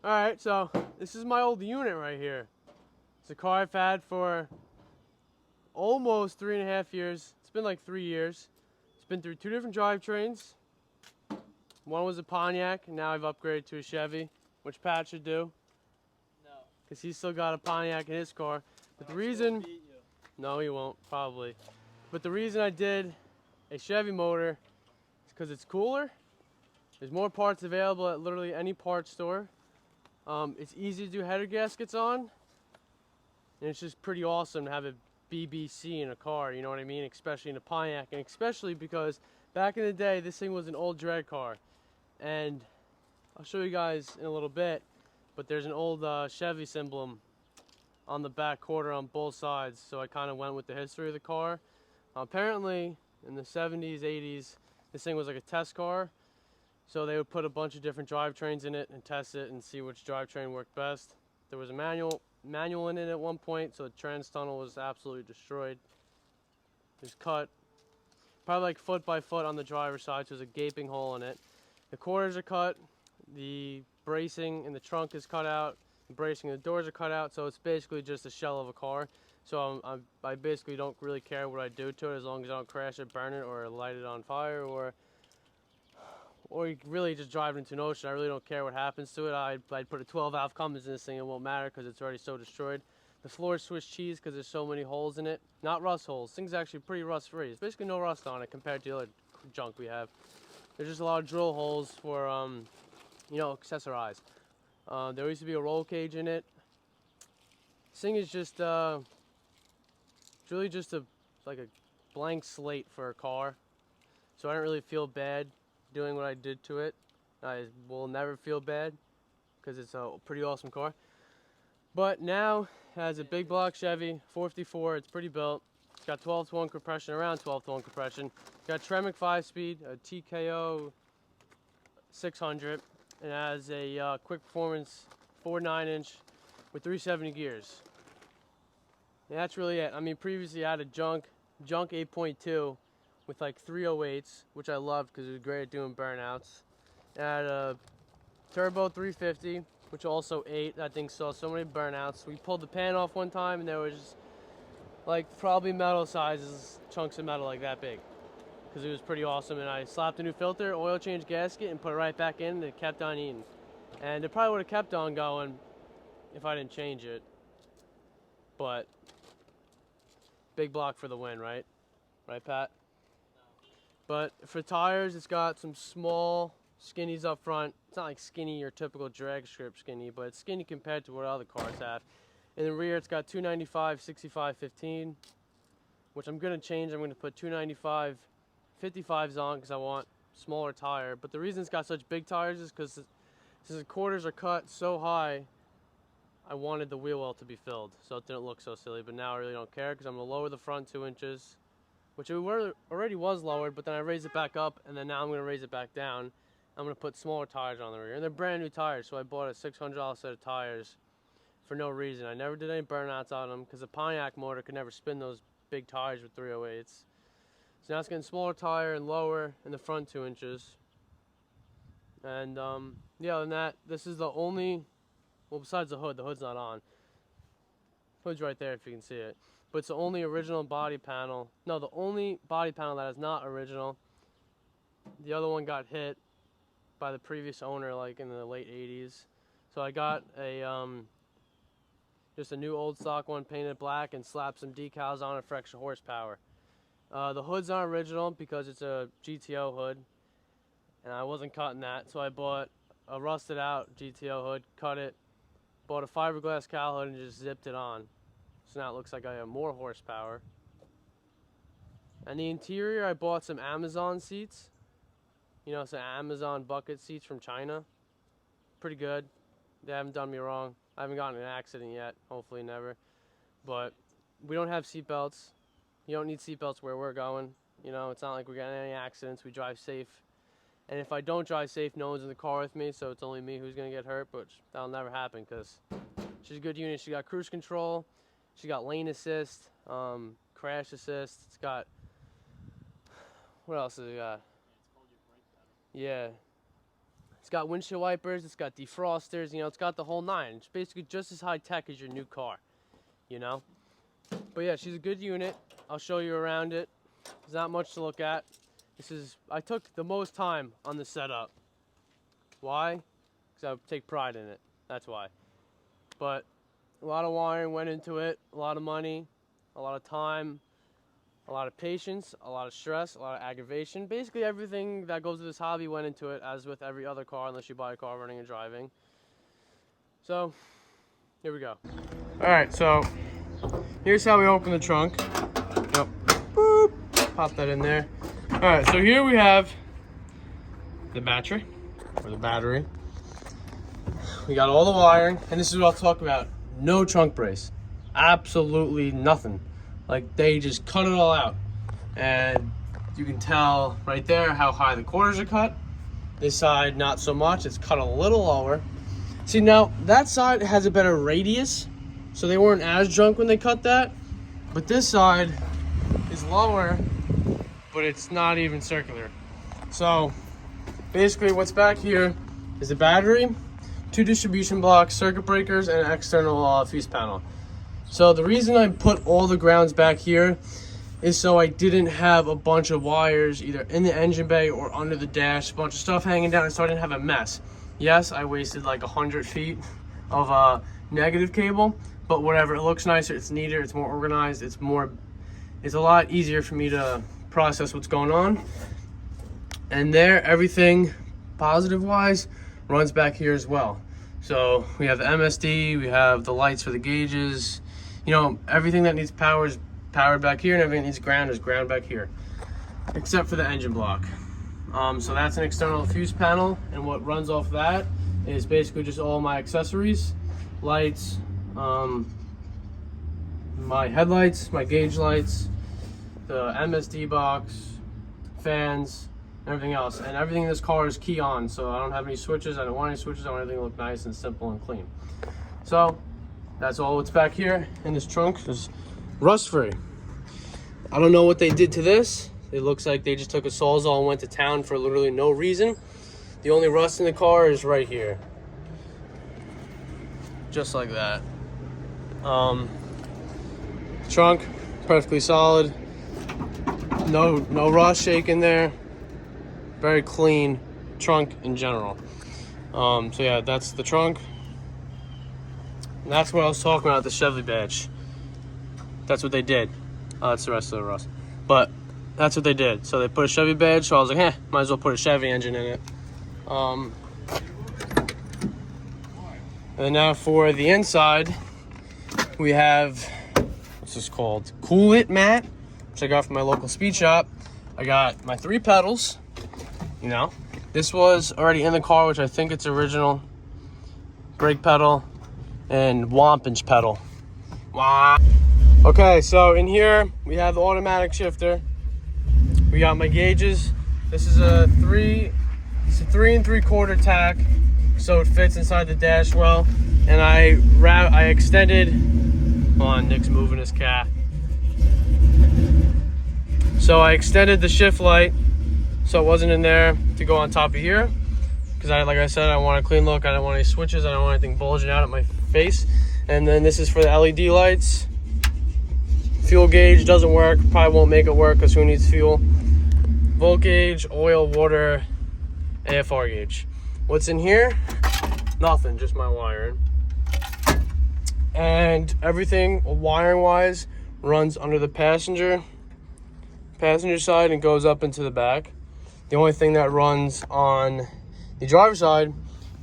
Alright, so this is my old unit right here. It's a car I've had for almost 3.5 years. It's been like 3 years. It's been through 2 different drivetrains. One was a Pontiac, and now I've upgraded to a Chevy, which Pat should do. No. Because he's still got a Pontiac in his car. But the reason... No, he won't, probably. But the reason I did a Chevy motor is because it's cooler. There's more parts available at literally any parts store. It's easy to do header gaskets on, and it's just pretty awesome to have a BBC in a car, you know what I mean? Especially in a Pontiac, and especially because back in the day, this thing was an old drag car. And I'll show you guys in a little bit, but there's an old Chevy emblem on the back quarter on both sides, so I kind of went with the history of the car. Apparently, in the 70s, 80s, this thing was like a test car. So they would put a bunch of different drivetrains in it and test it and see which drivetrain worked best. There was a manual in it at one point, so the trans tunnel was absolutely destroyed. It was cut probably like foot by foot on the driver's side, so there's a gaping hole in it. The quarters are cut, the bracing in the trunk is cut out, the bracing in the doors are cut out, so it's basically just a shell of a car. So I basically don't really care what I do to it as long as I don't crash it, burn it, or light it on fire, or you really just drive it into an ocean. I really don't care what happens to it. I'd put a 12-valve Cummins in this thing. It won't matter because it's already so destroyed. The floor is Swiss cheese because there's so many holes in it. Not rust holes. This thing's actually pretty rust-free. There's basically no rust on it compared to the other junk we have. There's just a lot of drill holes for, you know, accessorize. There used to be a roll cage in it. This thing is just, it's really just like a blank slate for a car. So I don't really feel bad doing what I did to it. I will never feel bad because it's a pretty awesome car. But now it has a big block Chevy 454. It's pretty built. It's got 12-to-1 compression, around 12-to-1 compression. It's got Tremec 5-speed, a TKO 600, and it has a quick performance 4.9-inch with 370 gears. And that's really it. I mean, previously I had a junk 8.2 with like 308s, which I loved because it was great at doing burnouts. I had a turbo 350, which also ate. That thing saw so many burnouts. We pulled the pan off one time, and there was just like probably metal sizes, chunks of metal like that big, because it was pretty awesome. And I slapped a new filter, oil change gasket, and put it right back in, and it kept on eating. And it probably would have kept on going if I didn't change it. But big block for the win, right? Right, Pat? But for tires, it's got some small skinnies up front. It's not like skinny or typical drag strip skinny, but it's skinny compared to what other cars have. In the rear, it's got 295 65 15, which I'm going to change. I'm going to put 295 55s on because I want smaller tire. But the reason it's got such big tires is because since the quarters are cut so high, I wanted the wheel well to be filled so it didn't look so silly. But now I really don't care because I'm going to lower the front 2 inches. Which it already was lowered, but then I raised it back up, and then now I'm going to raise it back down. I'm going to put smaller tires on the rear. And they're brand new tires, so I bought a $600 set of tires for no reason. I never did any burnouts on them because the Pontiac motor could never spin those big tires with 308s. So now it's getting smaller tire and lower in the front 2 inches. And yeah, other than that, this is the only, well, besides the hood's not on. Hood's right there if you can see it. But it's the only original body panel. No, the only body panel that is not original. The other one got hit by the previous owner like in the late 80s. So I got a just a new old stock one painted black, and slapped some decals on it for extra horsepower. The hood's not original because it's a GTO hood, and I wasn't cutting that, so I bought a rusted out GTO hood, cut it, bought a fiberglass cowl hood, and just zipped it on. So now it looks like I have more horsepower. And the interior, I bought some Amazon seats. You know, some Amazon bucket seats from China. Pretty good. They haven't done me wrong. I haven't gotten in an accident yet. Hopefully never. But we don't have seat belts. You don't need seat belts where we're going. You know, it's not like we're getting any accidents. We drive safe. And if I don't drive safe, no one's in the car with me, so it's only me who's going to get hurt. But that'll never happen because she's a good unit. She got cruise control. She got lane assist, crash assist. It's got... What else has it got? Yeah. It's got windshield wipers, it's got defrosters, you know, it's got the whole nine. It's basically just as high tech as your new car, you know? But yeah, she's a good unit. I'll show you around it. There's not much to look at. I took the most time on the setup. Why? Because I take pride in it. That's why. But a lot of wiring went into it, a lot of money, a lot of time, a lot of patience, a lot of stress, a lot of aggravation. Basically everything that goes with this hobby went into it, as with every other car, unless you buy a car running and driving. So, here we go. Alright, so here's how we open the trunk. Yep. Boop. Pop that in there. Alright, so here we have the battery, or the battery. We got all the wiring, and this is what I'll talk about. No trunk brace. Absolutely nothing. Like, they just cut it all out. And you can tell right there how high the quarters are cut. This side, not so much. It's cut a little lower. See, now, that side has a better radius, so they weren't as drunk when they cut that. But this side is lower, but it's not even circular. So, basically what's back here is the battery, 2 distribution blocks, circuit breakers, and an external fuse panel. So the reason I put all the grounds back here is so I didn't have a bunch of wires either in the engine bay or under the dash, a bunch of stuff hanging down, so I didn't have a mess. Yes, I wasted like 100 feet of negative cable, but whatever, it looks nicer, it's neater, it's more organized, it's a lot easier for me to process what's going on. And there, everything positive wise runs back here as well. So we have the MSD, we have the lights for the gauges. You know, everything that needs power is powered back here, and everything that needs ground is ground back here, except for the engine block. So that's an external fuse panel, and what runs off that is basically just all my accessories, lights, my headlights, my gauge lights, the MSD box, fans, and everything else. And everything in this car is key on, so I don't have any switches. I don't want any switches. I want everything to look nice and simple and clean. So that's all what's back here in this trunk. Is rust free. I don't know what they did to this. It looks like they just took a Sawzall and went to town for literally no reason. The only rust in the car is right here. Just like that. Trunk, perfectly solid. No rust shaking there. Very clean trunk in general. So yeah, that's the trunk. And that's what I was talking about, the Chevy badge. That's what they did. That's the rest of the rust. But that's what they did. So they put a Chevy badge, so I was like, might as well put a Chevy engine in it. And then now for the inside, we have, what's this called? Cool It mat, which I got from my local speed shop. I got my 3 pedals, you know. This was already in the car, which I think it's original. Brake pedal and Wampage pedal. Wah. Okay, so in here we have the automatic shifter. We got my gauges. This is a 3 3/4 tack, so it fits inside the dash well. And I extended. Hold on, Nick's moving his cat. So I extended the shift light so it wasn't in there to go on top of here, because like I said, I want a clean look. I don't want any switches. I don't want anything bulging out at my face. And then this is for the LED lights. Fuel gauge doesn't work. Probably won't make it work because who needs fuel? Volt gauge, oil, water, AFR gauge. What's in here? Nothing, just my wiring. and everything wiring wise runs under the passenger side and goes up into the back. The only thing that runs on the driver's side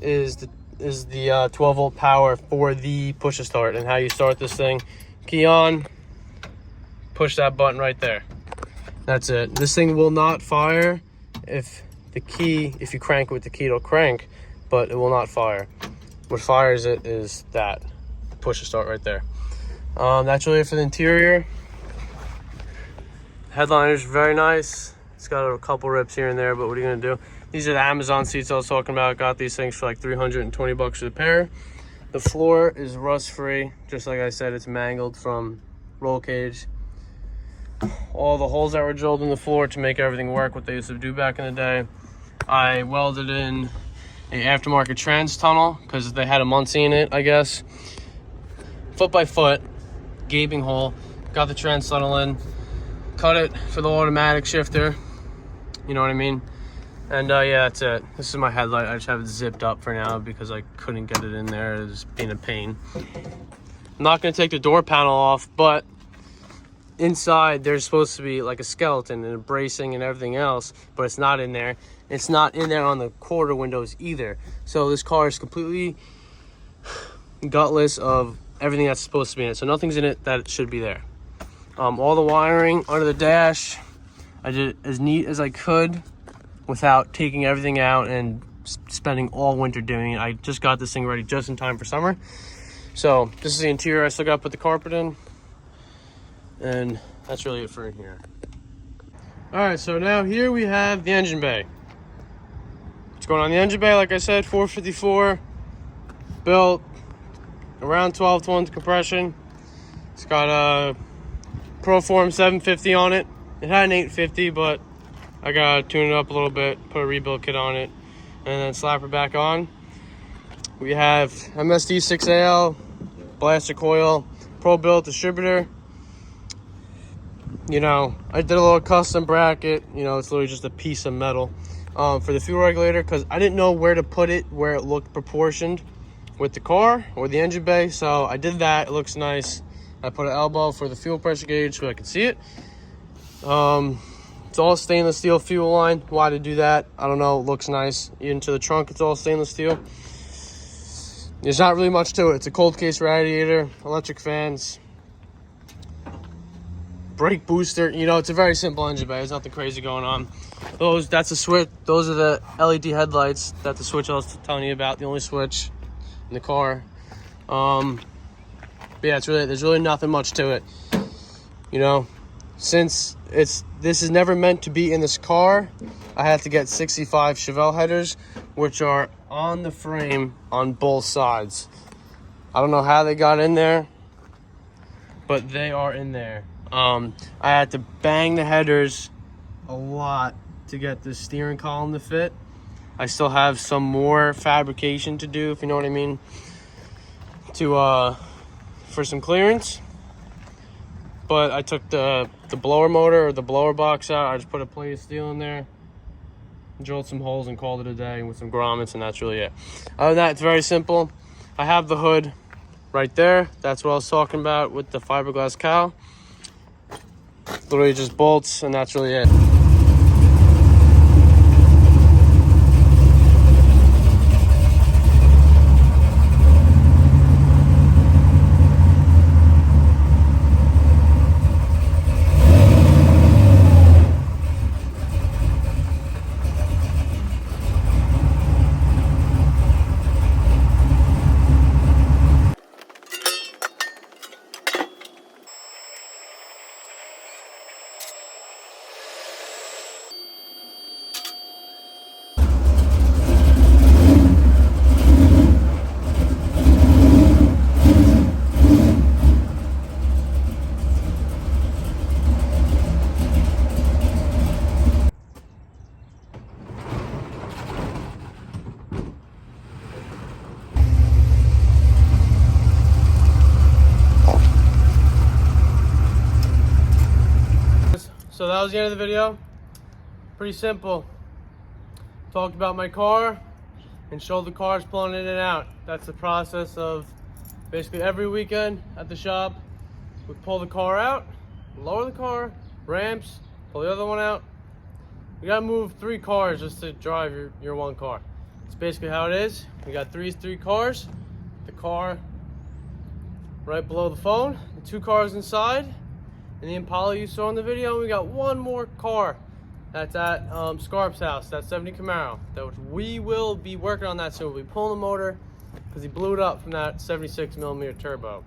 is the 12-volt power for the push to start. And how you start this thing: key on, push that button right there. That's it. This thing will not fire. If you crank it with the key, it'll crank, but it will not fire. What fires it is that push to start right there. That's really it for the interior. Headliner's very nice. It's got a couple rips here and there, but what are you gonna do? These are the Amazon seats I was talking about. Got these things for like 320 bucks for the pair. The floor is rust free. Just like I said, it's mangled from roll cage. All the holes that were drilled in the floor to make everything work, what they used to do back in the day. I welded in an aftermarket trans tunnel because they had a Muncie in it, I guess. Foot by foot, gaping hole. Got the trans tunnel in. Cut it for the automatic shifter. You know what I mean? And yeah, that's it. This is my headlight. I just have it zipped up for now because I couldn't get it in there. It was being a pain. I'm not going to take the door panel off, but inside there's supposed to be like a skeleton and a bracing and everything else, but it's not in there. It's not in there on the quarter windows either. So this car is completely gutless of everything that's supposed to be in it. So nothing's in it that should be there. All the wiring under the dash, I did as neat as I could without taking everything out and spending all winter doing it. I just got this thing ready just in time for summer. So this is the interior. I still got to put the carpet in, and that's really it for in here. All right, so now here we have the engine bay. What's going on in the engine bay? Like I said, 454 built, around 12 tons compression. It's got a Proform 750 on it. It had an 850, but I gotta tune it up a little bit, put a rebuild kit on it, and then slap her back on. We have MSD 6AL, blaster coil, Pro Built distributor. You know, I did a little custom bracket. You know, it's literally just a piece of metal for the fuel regulator because I didn't know where to put it, where it looked proportioned with the car or the engine bay. So I did that. It looks nice. I put an elbow for the fuel pressure gauge so I could see it. It's all stainless steel fuel line. Why to do that? I don't know. It looks nice. Into the trunk, it's all stainless steel. There's not really much to it. It's a cold case radiator, electric fans, brake booster. You know, it's a very simple engine bay. There's nothing crazy going on. That's a switch. Those are the LED headlights. That's the switch I was telling you about. The only switch in the car. But yeah, there's really nothing much to it. You know, since this is never meant to be in this car, I had to get 65 Chevelle headers, which are on the frame on both sides. I don't know how they got in there, but they are in there. I had to bang the headers a lot to get the steering column to fit. I still have some more fabrication to do, if you know what I mean, for some clearance. But I took the blower motor or the blower box out. I just put a plate of steel in there, drilled some holes, and called it a day with some grommets, and that's really it. Other than that, it's very simple. I have the hood right there. That's what I was talking about with the fiberglass cowl. Literally just bolts, and that's really it. So that was the end of the video. Pretty simple. Talked about my car and showed the cars pulling in and out. That's the process of Basically every weekend at the shop, we pull the car out, lower the car, ramps, pull the other one out. We gotta move 3 cars just to drive your one car. It's basically how it is. We got three cars, the car right below the phone, the 2 cars inside, and the Impala you saw in the video. We got one more car that's at Scarp's house, that 70 Camaro. That we will be working on that soon. We'll be pulling the motor because he blew it up from that 76mm turbo.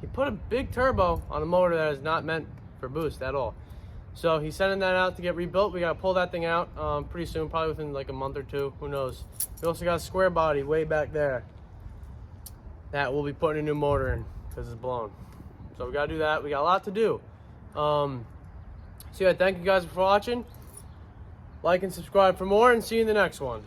He put a big turbo on a motor that is not meant for boost at all. So he's sending that out to get rebuilt. We gotta pull that thing out pretty soon, probably within like a month or 2, who knows. We also got a square body way back there that we'll be putting a new motor in because it's blown. So we gotta do that. We got a lot to do. So yeah, thank you guys for watching. Like and subscribe for more, and see you in the next one.